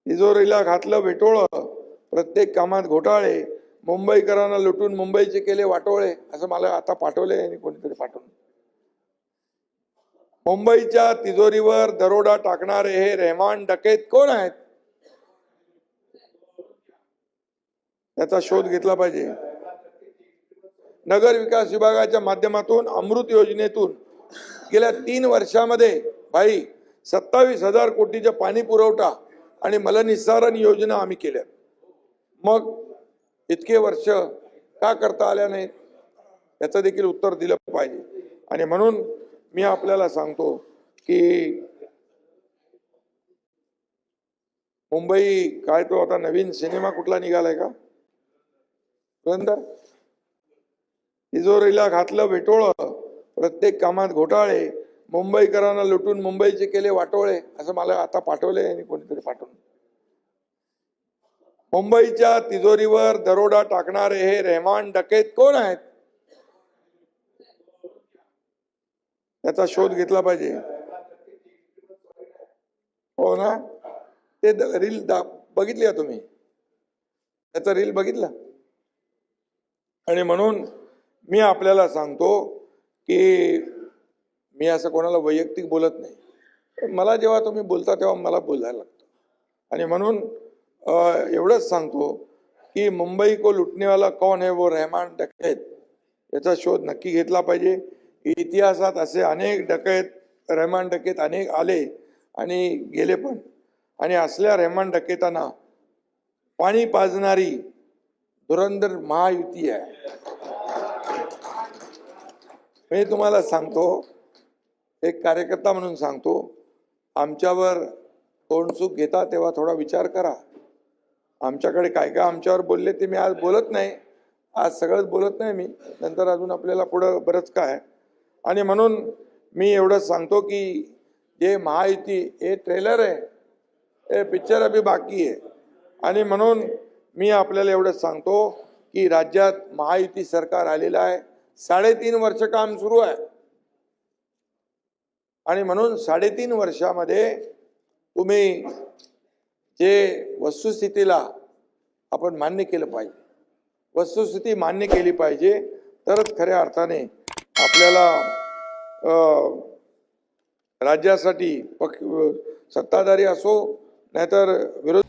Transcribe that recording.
तिजोरीला घातलं वेटोळं, प्रत्येक कामात घोटाळे, मुंबईकरांना लुटून मुंबईचे केले वाटोळे, असं मला आता पाठवलंय आणि कोणीतरी पाठवलं. मुंबईच्या तिजोरीवर दरोडा टाकणारे हे रहमान डकैत कोण आहेत, याचा शोध घेतला पाहिजे. नगर विकास विभागाच्या माध्यमातून अमृत योजनेतून गेल्या 3 वर्षामध्ये भाई 27,000 कोटीचा पाणी पुरवठा आणि मलनिस्सारण योजना आम्ही केल्या. मग इतके वर्ष का करता आल्या नाहीत, याचं देखील उत्तर दिलं पाहिजे. आणि म्हणून मी आपल्याला सांगतो की मुंबई काय तो आता नवीन सिनेमा कुठला निघालाय का, पुरंदर. तिजोरीला घातलं वेटोळं, प्रत्येक कामात घोटाळे, मुंबईकरांना लुटून मुंबईचे केले वाटोळे, असं मला आता पाठवलंय आणि कोणीतरी पाठवलं. मुंबईच्या तिजोरीवर दरोडा टाकणारे हे रहमान डकैत कोण आहेत, याचा शोध घेतला पाहिजे. हो ना, ते रील बघितली का तुम्ही, त्याचा रील बघितला. आणि म्हणून मी आपल्याला सांगतो की मी असं कोणाला वैयक्तिक बोलत नाही. मला जेव्हा तुम्ही बोलता तेव्हा मला बोलायला लागतं. आणि म्हणून एवढंच सांगतो की मुंबई को लुटने वाला कौन है, वो रहमान डकैत, याचा शोध नक्की घेतला पाहिजे. इतिहासात असे अनेक डकैत, रहमान डकैत अनेक आले आणि गेले पण. आणि असल्या रहमान डकैतांना पाणी पाजणारी धुरंधर महायुती आहे. मी तुम्हाला सांगतो, एक कार्यकर्ता म्हणून सांगतो, आमच्यावर तोंडसुख घेता तेव्हा थोडा विचार करा. आमच्याकडे काय काय आमच्यावर बोलले ते मी आज बोलत नाही, आज सगळंच बोलत नाही मी, नंतर अजून आपल्याला पुढं बरंच काय. आणि म्हणून मी एवढंच सांगतो की जे महायुती हे ट्रेलर आहे, हे पिक्चर अभी बाकी आहे. आणि म्हणून मी आपल्याला एवढंच सांगतो की राज्यात महायुती सरकार आलेलं आहे, 3.5 वर्ष काम सुरू आहे. आणि म्हणून 3.5 वर्षामध्ये तुम्ही जे वस्तुस्थितीला आपण मान्य केलं पाहिजे, वस्तुस्थिती मान्य केली पाहिजे, तरच खऱ्या अर्थाने आपल्याला राज्यासाठी सत्ताधारी असो नाहीतर विरोध